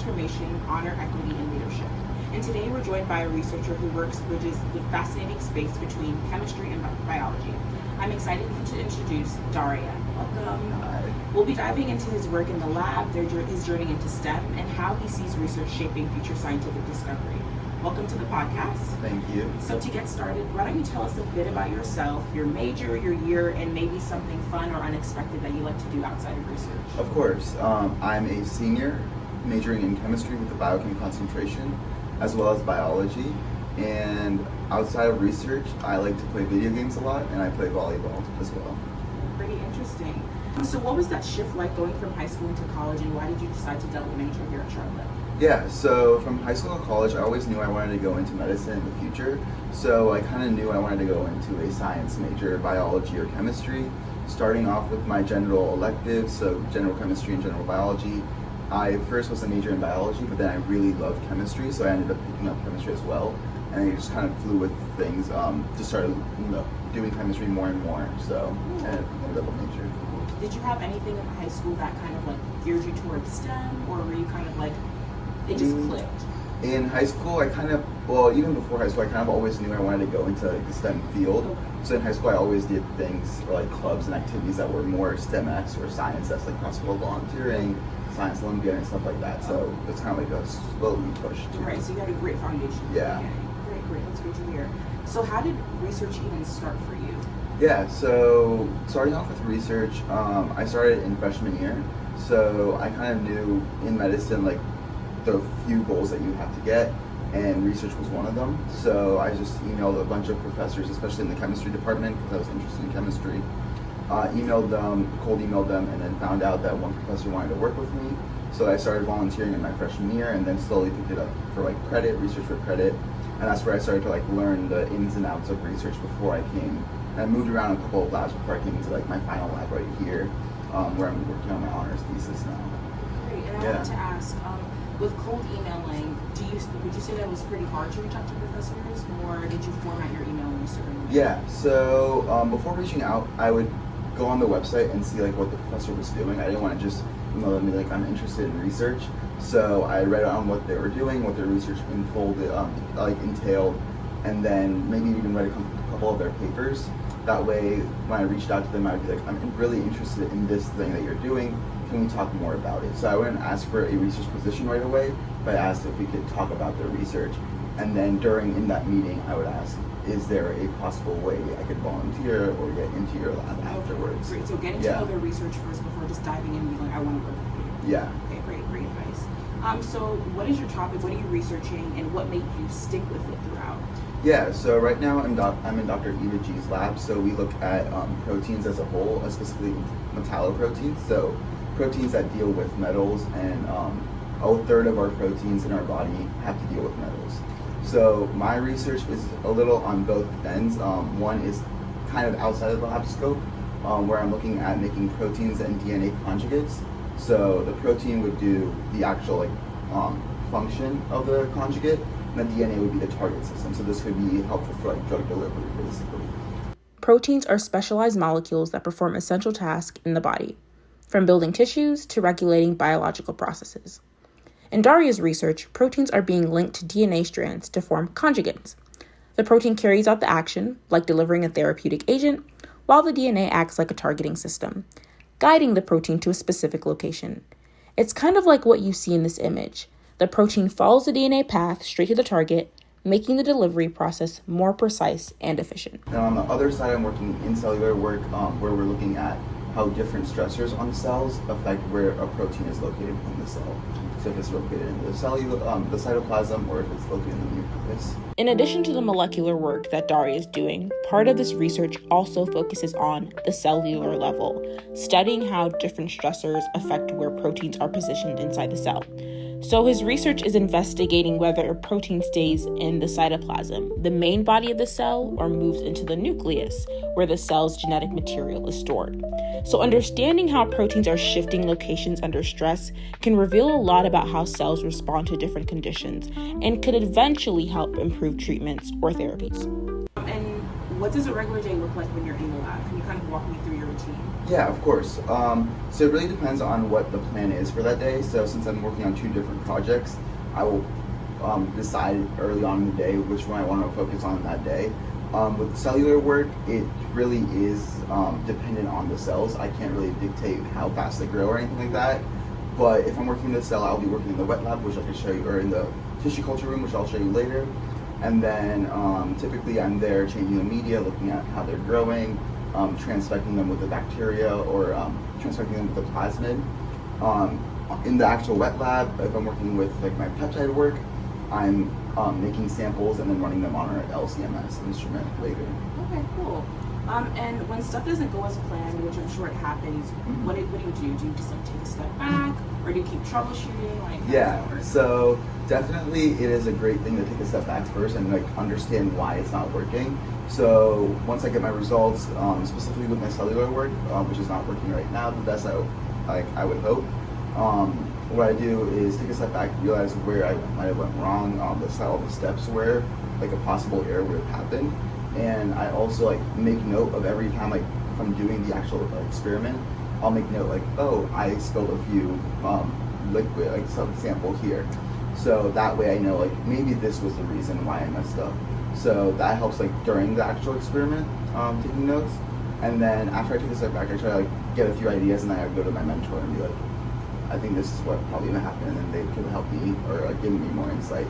transformation, honor, equity, and leadership. And today we're joined by a researcher who bridges the fascinating space between chemistry and biology. I'm excited to introduce Dhairya. Welcome. Hi. We'll be diving into his work in the lab, his journey into STEM, and how he sees research shaping future scientific discovery. Welcome to the podcast. Thank you. So to get started, why don't you tell us a bit about yourself, your major, your year, and maybe something fun or unexpected that you like to do outside of research? Of course. I'm a senior majoring in chemistry with a biochem concentration, as well as biology. And outside of research, I like to play video games a lot, and I play volleyball as well. Pretty interesting. So what was that shift like going from high school into college, and why did you decide to double major here at Charlotte? Yeah, so from high school to college, I always knew I wanted to go into medicine in the future. So I kind of knew I wanted to go into a science major, biology or chemistry. Starting off with my general electives, so general chemistry and general biology. I first was a major in biology, but then I really loved chemistry, so I ended up picking up chemistry as well. And I just kind of flew with things, just started doing chemistry more and more, so I ended up a major. Did you have anything in high school that kind of like geared you towards STEM, or were you kind of like, it just clicked? In high school, even before high school, I kind of always knew I wanted to go into like, the STEM field. Okay. So in high school, I always did things or like clubs and activities that were more STEM-X or science. That's like cross-field volunteering, Science Olympiad, and stuff like that. So it's kind of like a slowly pushed. Right, so you had a great foundation. Yeah. Great, that's great to hear. So how did research even start for you? Yeah, so starting off with research, I started in freshman year. So I kind of knew in medicine, like the few goals that you have to get, and research was one of them. So I just emailed a bunch of professors, especially in the chemistry department, because I was interested in chemistry. Cold emailed them, and then found out that one professor wanted to work with me. So I started volunteering in my freshman year, and then slowly picked it up for like credit, research for credit. And that's where I started to like learn the ins and outs of research before I came. And I moved around a couple of labs before I came into like my final lab right here, where I'm working on my honors thesis now. Great, and I wanted to ask, with cold emailing, would you say that it was pretty hard to reach out to professors, or did you format your email in a certain way? Yeah, so before reaching out, I would go on the website and see like what the professor was doing. I didn't want to just email them and be like, I'm interested in research. So I read on what they were doing, what their research entailed, and then maybe even read a couple of their papers. That way, when I reached out to them, I'd be like, I'm really interested in this thing that you're doing. Can we talk more about it? So I wouldn't ask for a research position right away, but I asked if we could talk about their research. And then in that meeting, I would ask, is there a possible way I could volunteer or get into your lab afterwards? Great, so getting to know their research first before just diving in and being like, I want to work with you. Yeah. Okay, great advice. So what is your topic, what are you researching, and what made you stick with it throughout? Yeah, so right now I'm in Dr. Eva G's lab, so we look at proteins as a whole, specifically metalloproteins, so proteins that deal with metals, and a third of our proteins in our body have to deal with metals. So my research is a little on both ends. One is kind of outside of the lab scope, where I'm looking at making proteins and DNA conjugates. So the protein would do the actual function of the conjugate, and the DNA would be the target system. So this could be helpful for like drug delivery, basically. Proteins are specialized molecules that perform essential tasks in the body, from building tissues to regulating biological processes. In Dhairya's research, proteins are being linked to DNA strands to form conjugates. The protein carries out the action, like delivering a therapeutic agent, while the DNA acts like a targeting system, guiding the protein to a specific location. It's kind of like what you see in this image. The protein follows the DNA path straight to the target, making the delivery process more precise and efficient. And on the other side, I'm working in cellular work, where we're looking at how different stressors on cells affect where a protein is located within the cell. So if it's located in the cytoplasm, or if it's located in the nucleus. In addition to the molecular work that Dhairya is doing, part of this research also focuses on the cellular level, studying how different stressors affect where proteins are positioned inside the cell. So his research is investigating whether a protein stays in the cytoplasm, the main body of the cell, or moves into the nucleus, where the cell's genetic material is stored. So understanding how proteins are shifting locations under stress can reveal a lot about how cells respond to different conditions and could eventually help improve treatments or therapies. And what does a regular day look like when you're in the lab? Can you kind of walk me through your routine? Yeah, of course. So it really depends on what the plan is for that day. So since I'm working on 2 different projects, I will decide early on in the day which one I want to focus on that day. With cellular work, it really is dependent on the cells. I can't really dictate how fast they grow or anything like that. But if I'm working in the cell, I'll be working in the wet lab, which I can show you, or in the tissue culture room, which I'll show you later. And then typically I'm there changing the media, looking at how they're growing, transfecting them with the bacteria, or transfecting them with the plasmid. In the actual wet lab, if I'm working with like my peptide work, I'm making samples and then running them on our LCMS instrument later. Okay, cool. And when stuff doesn't go as planned, which I'm sure it happens, what do you do? Do you just like take a step back, or do you keep troubleshooting? Like, Yeah, so definitely it is a great thing to take a step back first and like understand why it's not working. So once I get my results, specifically with my cellular work, which is not working right now the best I would hope, what I do is take a step back, realize where I might have went wrong, all the steps where like a possible error would have happened. And I also like make note of every time, like if I'm doing the actual experiment, I'll make note like, oh, I spilled a few liquid, like some sample here. So that way I know like maybe this was the reason why I messed up. So that helps like during the actual experiment, taking notes. And then after I take a step back, I try to like get a few ideas, and then I go to my mentor and be like, I think this is what probably gonna happen, and then they can help me or like give me more insight.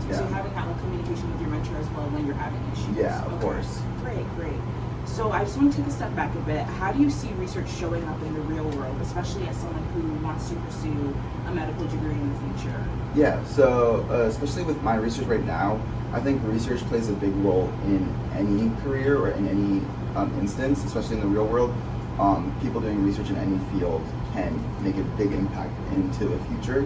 So you're having that like communication with your mentor as well when you're having issues. Yeah, of course. Great. So I just want to take a step back a bit. How do you see research showing up in the real world, especially as someone who wants to pursue a medical degree in the future? Yeah, so especially with my research right now, I think research plays a big role in any career or in any instance, especially in the real world. People doing research in any field can make a big impact into the future.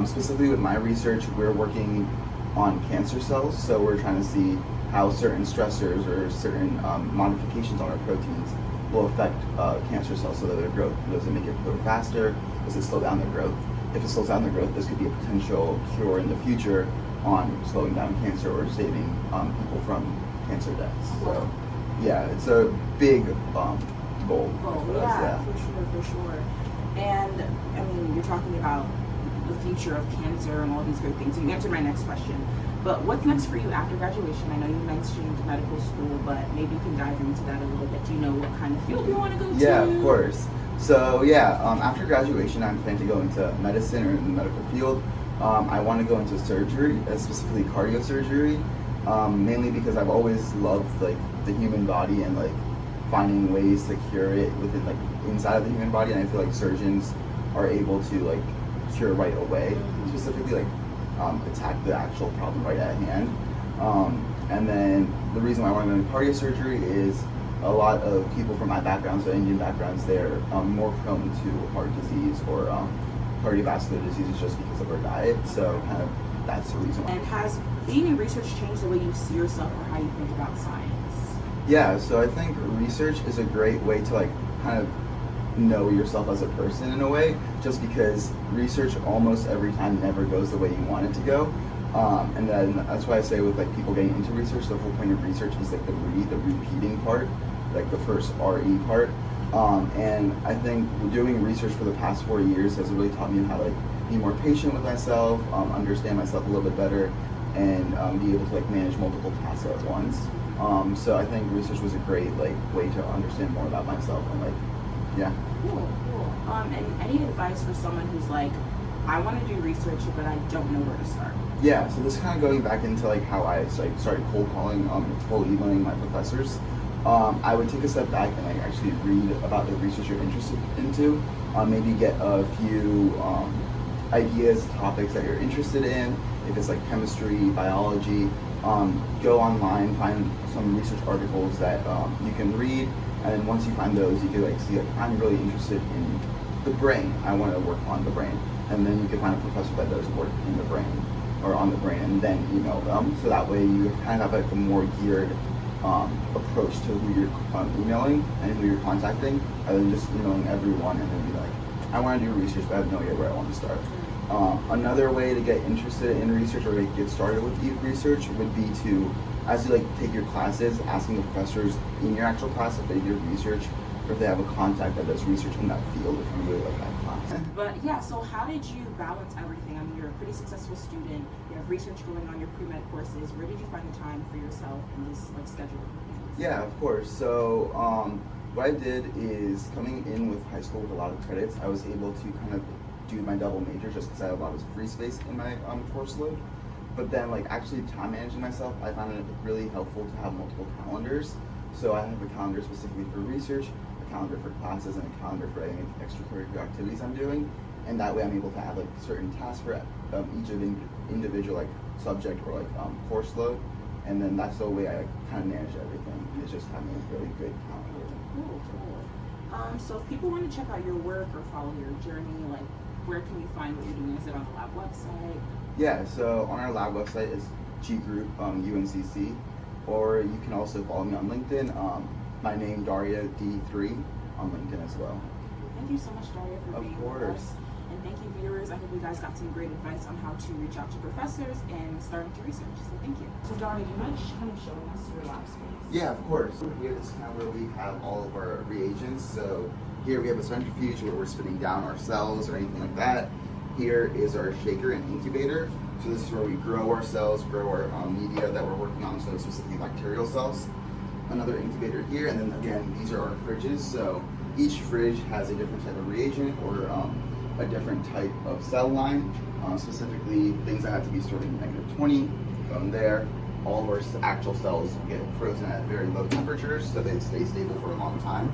Specifically with my research, we're working on cancer cells, so we're trying to see how certain stressors or certain modifications on our proteins will affect cancer cells so that their growth. Does it make it grow faster? Does it slow down the growth? If it slows down the growth, this could be a potential cure in the future on slowing down cancer or saving people from cancer deaths. So yeah, it's a big goal for us. Yeah, for sure. And I mean, you're talking about the future of cancer and all these great things. You answered my next question. But what's next for you after graduation? I know you mentioned medical school, but maybe you can dive into that a little bit. Do you know what kind of field you want to go to? Yeah, of course. So yeah, after graduation, I'm planning to go into medicine or in the medical field. I want to go into surgery, specifically cardiosurgery, mainly because I've always loved like the human body and like finding ways to cure it within like inside of the human body, and I feel like surgeons are able to like cure right away, specifically like attack the actual problem right at hand. And then the reason why I want to go into cardiosurgery is a lot of people from my background, so Indian backgrounds, they're more prone to heart disease or cardiovascular diseases just because of our diet. So kind of that's the reason why. And has being in research changed the way you see yourself or how you think about science? Yeah, so I think research is a great way to like kind of know yourself as a person in a way, just because research almost every time never goes the way you want it to go. And then that's why I say with like people getting into research, the whole point of research is like the repeating part, like the first RE part. And I think doing research for the past 4 years has really taught me how to like be more patient with myself, understand myself a little bit better, and be able to like manage multiple tasks at once. So I think research was a great like way to understand more about myself and like, yeah. Cool. And any advice for someone who's like, I want to do research, but I don't know where to start? Yeah, so this is kind of going back into like how I like started cold calling, cold emailing my professors. I would take a step back and like actually read about the research you're interested into. Maybe get a few ideas, topics that you're interested in. If it's like chemistry, biology, go online, find some research articles that you can read, and then once you find those, you can like see like I'm really interested in the brain. I want to work on the brain, and then you can find a professor that does work in the brain or on the brain, and then email them. So that way you kind of have like a more geared approach to who you're emailing and who you're contacting, rather than just emailing everyone and then be like, I want to do research, but I have no idea where I want to start. Another way to get interested in research or to get started with research would be to, as you like take your classes, asking the professors in your actual class if they do research or if they have a contact that does research in that field if you really like that class. But yeah, so how did you balance everything? I mean, you're a pretty successful student, you have research going on, your pre-med courses. Where did you find the time for yourself and just like schedule? Yeah, of course. So what I did is coming in with high school with a lot of credits, I was able to kind of do my double major just because I have a lot of free space in my course load. But then like actually time managing myself, I found it really helpful to have multiple calendars. So I have a calendar specifically for research, a calendar for classes, and a calendar for any extracurricular activities I'm doing. And that way I'm able to have like certain tasks for each of individual like subject or like course load. And then that's the way I kind of manage everything. It's just having a really good calendar. Cool. So if people want to check out your work or follow your journey, like where can you find what you're doing? Is it on the lab website? Yeah, so on our lab website is G Group UNCC, or you can also follow me on LinkedIn. My name Dhairya D3 on LinkedIn as well. Thank you so much, Dhairya, for being with us. And thank you, viewers. I hope you guys got some great advice on how to reach out to professors and starting to research. So thank you. So Dhairya, do you mind kind of showing us your lab space? Yeah, of course. Here is kind of where we have all of our reagents. So here we have a centrifuge where we're spinning down our cells or anything like that. Here is our shaker and incubator. So this is where we grow our cells, grow our media that we're working on, so specifically bacterial cells. Another incubator here, and then again, these are our fridges. So each fridge has a different type of reagent or a different type of cell line, specifically things that have to be stored in -20. From there, all of our actual cells get frozen at very low temperatures so they stay stable for a long time.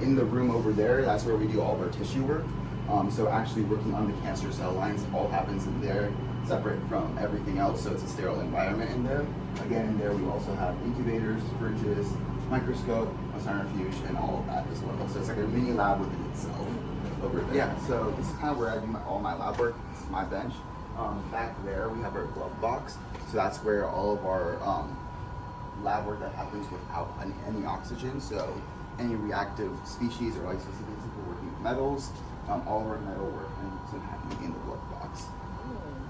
In the room over there, that's where we do all of our tissue work. So actually working on the cancer cell lines all happens in there, separate from everything else, so it's a sterile environment in there. Again, in there we also have incubators, fridges, microscope, a centrifuge, and all of that as well. So it's like a mini lab within itself over there. Yeah, so this is kind of where I do all my lab work. This is my bench. Back there we have our glove box. So that's where all of our lab work that happens without any oxygen. So any reactive species or like specifically working with metals, all of our metal work ends up happening in the glove box.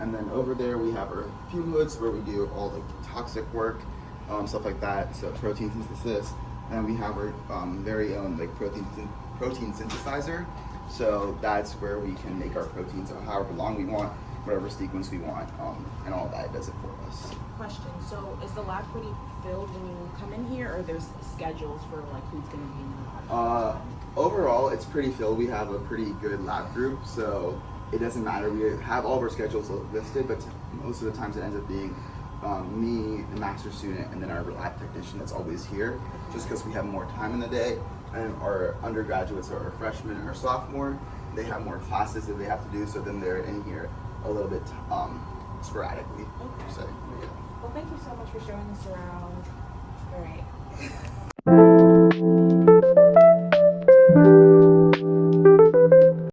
And then over there we have our fume hoods where we do all the toxic work, stuff like that. So protein synthesis, and we have our very own like protein synthesizer. So that's where we can make our proteins however long we want, whatever sequence we want, and all that does it for us. Question, so is the lab pretty filled when you come in here, or there's schedules for like who's going to be in the lab? Overall, it's pretty filled. We have a pretty good lab group, so it doesn't matter. We have all of our schedules listed, but most of the times it ends up being me, the master student, and then our lab technician that's always here, just because we have more time in the day. And our undergraduates or our freshmen or sophomore, they have more classes that they have to do, so then they're in here a little bit sporadically. Okay. So, yeah. Well, thank you so much for showing us around.